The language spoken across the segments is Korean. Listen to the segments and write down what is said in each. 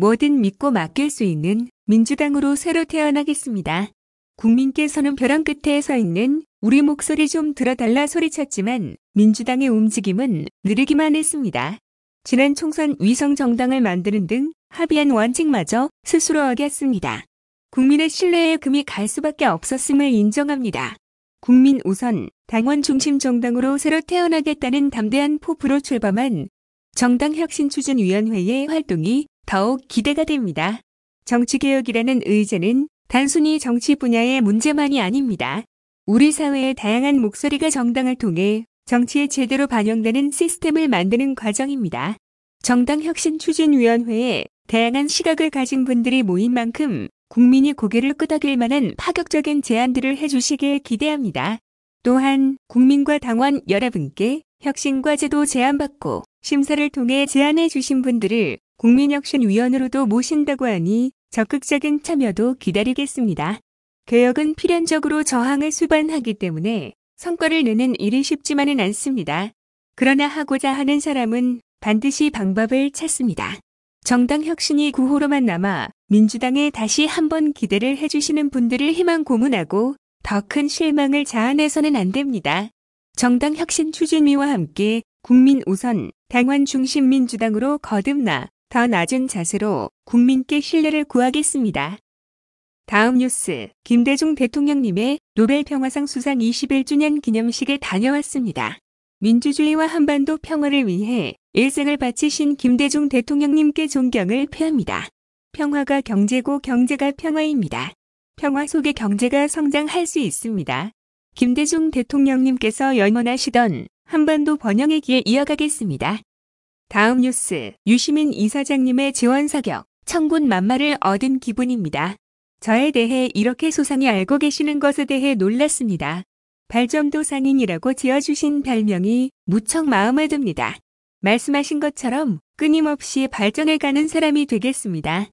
뭐든 믿고 맡길 수 있는 민주당으로 새로 태어나겠습니다. 국민께서는 벼랑 끝에 서 있는 우리 목소리 좀 들어달라 소리쳤지만 민주당의 움직임은 느리기만 했습니다. 지난 총선 위성 정당을 만드는 등 합의한 원칙마저 스스로 어겼습니다. 국민의 신뢰에 금이 갈 수밖에 없었음을 인정합니다. 국민 우선 당원 중심 정당으로 새로 태어나겠다는 담대한 포부로 출범한 정당혁신추진위원회의 활동이 더욱 기대가 됩니다. 정치개혁이라는 의제는 단순히 정치 분야의 문제만이 아닙니다. 우리 사회의 다양한 목소리가 정당을 통해 정치에 제대로 반영되는 시스템을 만드는 과정입니다. 정당혁신추진위원회에 다양한 시각을 가진 분들이 모인 만큼 국민이 고개를 끄덕일 만한 파격적인 제안들을 해주시길 기대합니다. 또한 국민과 당원 여러분께 혁신과제도 제안받고 심사를 통해 제안해 주신 분들을 국민혁신위원으로도 모신다고 하니 적극적인 참여도 기다리겠습니다. 개혁은 필연적으로 저항을 수반하기 때문에 성과를 내는 일이 쉽지만은 않습니다. 그러나 하고자 하는 사람은 반드시 방법을 찾습니다. 정당 혁신이 구호로만 남아 민주당에 다시 한번 기대를 해주시는 분들을 희망 고문하고 더 큰 실망을 자아내서는 안 됩니다. 정당 혁신 추진위와 함께 국민 우선 당원 중심 민주당으로 거듭나 더 낮은 자세로 국민께 신뢰를 구하겠습니다. 다음 뉴스, 김대중 대통령님의 노벨 평화상 수상 21주년 기념식에 다녀왔습니다. 민주주의와 한반도 평화를 위해 일생을 바치신 김대중 대통령님께 존경을 표합니다. 평화가 경제고 경제가 평화입니다. 평화 속에 경제가 성장할 수 있습니다. 김대중 대통령님께서 염원하시던 한반도 번영의 길 이어가겠습니다. 다음 뉴스, 유시민 이사장님의 지원 사격, 천군 만마를 얻은 기분입니다. 저에 대해 이렇게 소상히 알고 계시는 것에 대해 놀랐습니다. 발전도 상인이라고 지어주신 별명이 무척 마음에 듭니다. 말씀하신 것처럼 끊임없이 발전해가는 사람이 되겠습니다.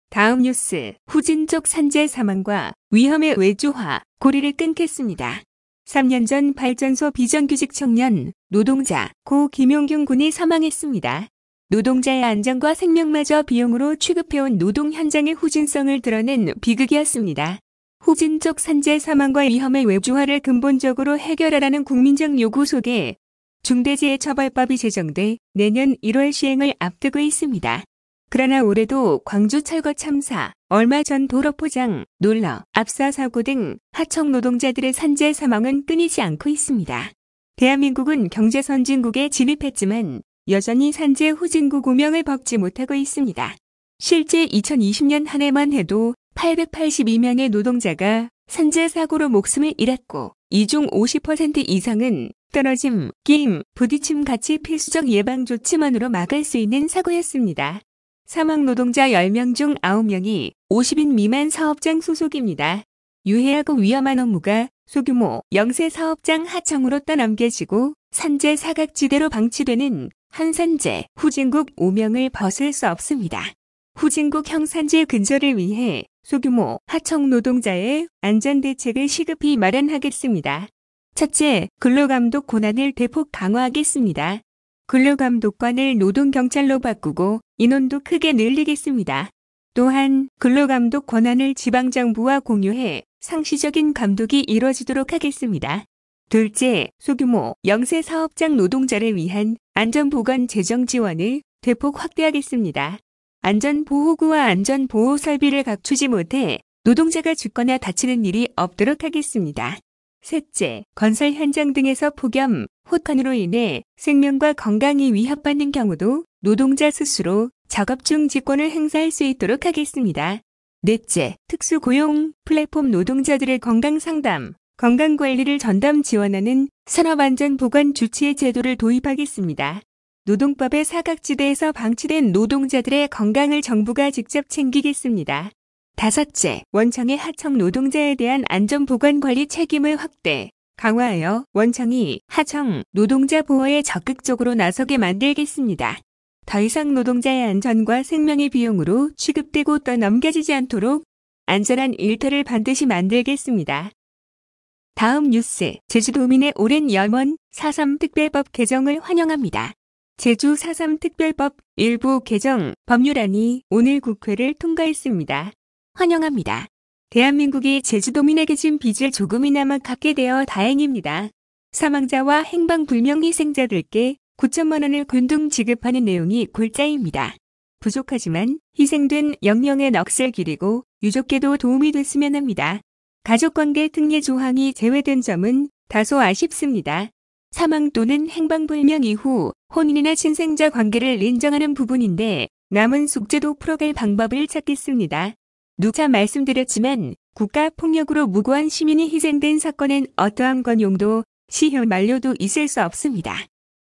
다음 뉴스, 후진족 산재 사망과 위험의 외주화, 고리를 끊겠습니다. 3년 전 발전소 비정규직 청년, 노동자 고 김용균 군이 사망했습니다. 노동자의 안전과 생명마저 비용으로 취급해온 노동 현장의 후진성을 드러낸 비극이었습니다. 후진족 산재 사망과 위험의 외주화를 근본적으로 해결하라는 국민적 요구 속에 중대재해처벌법이 제정돼 내년 1월 시행을 앞두고 있습니다. 그러나 올해도 광주 철거 참사, 얼마 전 도로 포장, 놀러, 압사 사고 등 하청 노동자들의 산재 사망은 끊이지 않고 있습니다. 대한민국은 경제선진국에 진입했지만 여전히 산재 후진국 오명을 벗지 못하고 있습니다. 실제 2020년 한 해만 해도 882명의 노동자가 산재 사고로 목숨을 잃었고 이 중 50% 이상은 떨어짐, 끼임, 부딪힘 같이 필수적 예방 조치만으로 막을 수 있는 사고였습니다. 사망 노동자 10명 중 9명이 50인 미만 사업장 소속입니다. 유해하고 위험한 업무가 소규모 영세 사업장 하청으로 떠넘겨지고 산재 사각지대로 방치되는 한산재 후진국 오명을 벗을 수 없습니다. 후진국형 산재 근절을 위해 소규모 하청 노동자의 안전대책을 시급히 마련하겠습니다. 첫째, 근로감독 권한을 대폭 강화하겠습니다. 근로감독관을 노동경찰로 바꾸고 인원도 크게 늘리겠습니다. 또한 근로감독 권한을 지방정부와 공유해 상시적인 감독이 이루어지도록 하겠습니다. 둘째, 소규모 영세 사업장 노동자를 위한 안전보건 재정 지원을 대폭 확대하겠습니다. 안전보호구와 안전보호 설비를 갖추지 못해 노동자가 죽거나 다치는 일이 없도록 하겠습니다. 셋째, 건설 현장 등에서 폭염, 혹한으로 인해 생명과 건강이 위협받는 경우도 노동자 스스로 작업 중 직권을 행사할 수 있도록 하겠습니다. 넷째, 특수고용 플랫폼 노동자들의 건강상담, 건강관리를 전담 지원하는 산업안전보건 주치의 제도를 도입하겠습니다. 노동법의 사각지대에서 방치된 노동자들의 건강을 정부가 직접 챙기겠습니다. 다섯째, 원청의 하청 노동자에 대한 안전보건관리 책임을 확대, 강화하여 원청이 하청 노동자 보호에 적극적으로 나서게 만들겠습니다. 더 이상 노동자의 안전과 생명의 비용으로 취급되고 떠넘겨지지 않도록 안전한 일터를 반드시 만들겠습니다. 다음 뉴스, 제주도민의 오랜 염원 4.3 특별법 개정을 환영합니다. 제주 4.3 특별법 일부 개정 법률안이 오늘 국회를 통과했습니다. 환영합니다. 대한민국이 제주도민에게 진 빚을 조금이나마 갚게 되어 다행입니다. 사망자와 행방불명 희생자들께 9천만 원을 균등 지급하는 내용이 골자입니다. 부족하지만 희생된 영령의 넋을 기리고 유족께도 도움이 됐으면 합니다. 가족관계 특례 조항이 제외된 점은 다소 아쉽습니다. 사망 또는 행방불명 이후 혼인이나 친생자 관계를 인정하는 부분인데 남은 숙제도 풀어갈 방법을 찾겠습니다. 누차 말씀드렸지만 국가폭력으로 무고한 시민이 희생된 사건엔 어떠한 권용도 시효 만료도 있을 수 없습니다.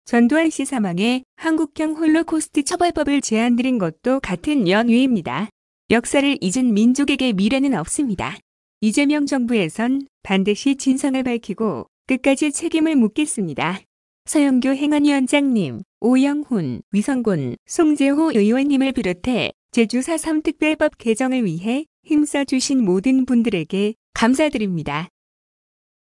전두환 씨 사망에 한국형 홀로코스트 처벌법을 제안드린 것도 같은 연유입니다. 역사를 잊은 민족에게 미래는 없습니다. 이재명 정부에선 반드시 진상을 밝히고 끝까지 책임을 묻겠습니다. 서영교 행안위원장님, 오영훈, 위성곤, 송재호 의원님을 비롯해 제주 4.3 특별법 개정을 위해 힘써주신 모든 분들에게 감사드립니다.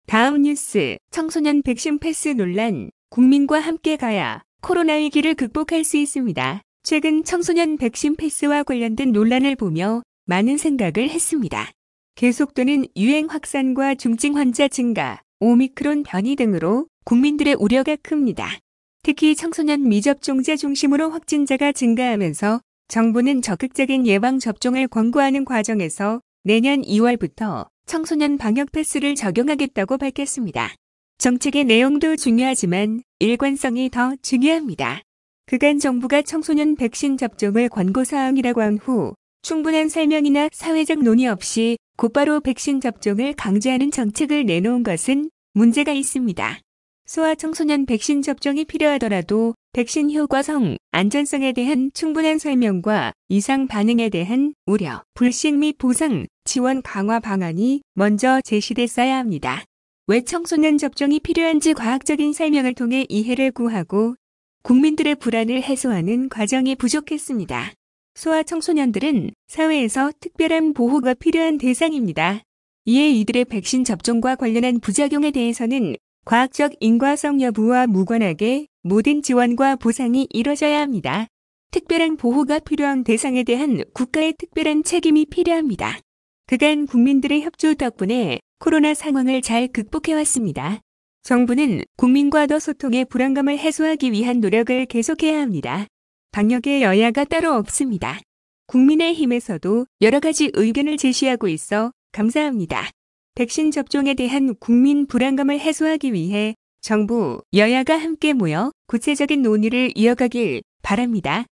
다음 뉴스, 청소년 백신 패스 논란, 국민과 함께 가야 코로나 위기를 극복할 수 있습니다. 최근 청소년 백신 패스와 관련된 논란을 보며 많은 생각을 했습니다. 계속되는 유행 확산과 중증 환자 증가, 오미크론 변이 등으로 국민들의 우려가 큽니다. 특히 청소년 미접종자 중심으로 확진자가 증가하면서 정부는 적극적인 예방접종을 권고하는 과정에서 내년 2월부터 청소년 방역 패스를 적용하겠다고 밝혔습니다. 정책의 내용도 중요하지만 일관성이 더 중요합니다. 그간 정부가 청소년 백신 접종을 권고사항이라고 한 후 충분한 설명이나 사회적 논의 없이 곧바로 백신 접종을 강제하는 정책을 내놓은 것은 문제가 있습니다. 소아청소년 백신 접종이 필요하더라도 백신 효과성, 안전성에 대한 충분한 설명과 이상 반응에 대한 우려, 불신 및 보상, 지원 강화 방안이 먼저 제시됐어야 합니다. 왜 청소년 접종이 필요한지 과학적인 설명을 통해 이해를 구하고 국민들의 불안을 해소하는 과정이 부족했습니다. 소아청소년들은 사회에서 특별한 보호가 필요한 대상입니다. 이에 이들의 백신 접종과 관련한 부작용에 대해서는 과학적 인과성 여부와 무관하게 모든 지원과 보상이 이뤄져야 합니다. 특별한 보호가 필요한 대상에 대한 국가의 특별한 책임이 필요합니다. 그간 국민들의 협조 덕분에 코로나 상황을 잘 극복해왔습니다. 정부는 국민과 더 소통의 불안감을 해소하기 위한 노력을 계속해야 합니다. 방역에 여야가 따로 없습니다. 국민의힘에서도 여러 가지 의견을 제시하고 있어 감사합니다. 백신 접종에 대한 국민 불안감을 해소하기 위해 정부, 여야가 함께 모여 구체적인 논의를 이어가길 바랍니다.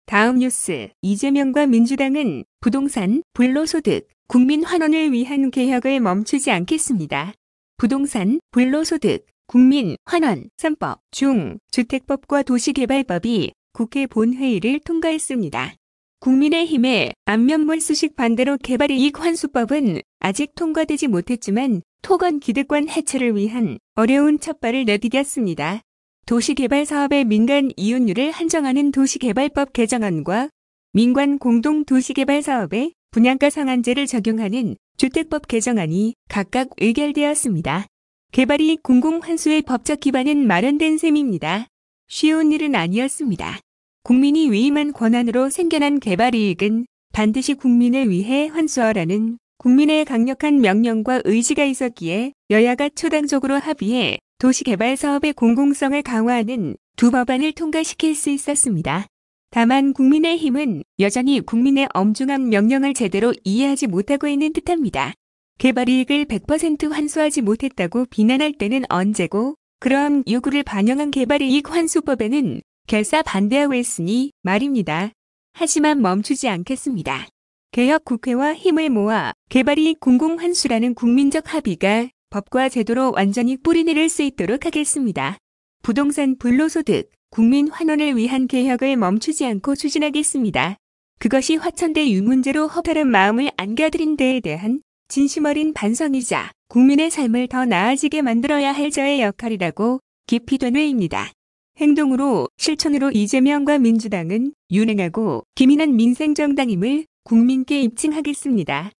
다음 뉴스, 이재명과 민주당은 부동산, 불로소득, 국민 환원을 위한 개혁을 멈추지 않겠습니다. 부동산, 불로소득, 국민 환원 3법 중 주택법과 도시개발법이 국회 본회의를 통과했습니다. 국민의힘의 안면몰수식 반대로 개발이익 환수법은 아직 통과되지 못했지만 토건 기득권 해체를 위한 어려운 첫발을 내디뎠습니다. 도시개발 사업의 민간 이윤율을 한정하는 도시개발법 개정안과 민관 공동 도시개발 사업에 분양가 상한제를 적용하는 주택법 개정안이 각각 의결되었습니다. 개발이익 공공환수의 법적 기반은 마련된 셈입니다. 쉬운 일은 아니었습니다. 국민이 위임한 권한으로 생겨난 개발이익은 반드시 국민을 위해 환수하라는 국민의 강력한 명령과 의지가 있었기에 여야가 초당적으로 합의해 도시개발 사업의 공공성을 강화하는 두 법안을 통과시킬 수 있었습니다. 다만 국민의힘은 여전히 국민의 엄중한 명령을 제대로 이해하지 못하고 있는 듯합니다. 개발이익을 100% 환수하지 못했다고 비난할 때는 언제고 그러한 요구를 반영한 개발이익 환수법에는 결사 반대하고 있으니 말입니다. 하지만 멈추지 않겠습니다. 개혁 국회와 힘을 모아 개발이익 공공환수라는 국민적 합의가 법과 제도로 완전히 뿌리내릴 수 있도록 하겠습니다. 부동산 불로소득, 국민 환원을 위한 개혁을 멈추지 않고 추진하겠습니다. 그것이 화천대 유문제로 허탈한 마음을 안겨드린 데에 대한 진심 어린 반성이자 국민의 삶을 더 나아지게 만들어야 할 저의 역할이라고 깊이 되뇌입니다. 행동으로 실천으로 이재명과 민주당은 윤행하고 기민한 민생정당임을 국민께 입증하겠습니다.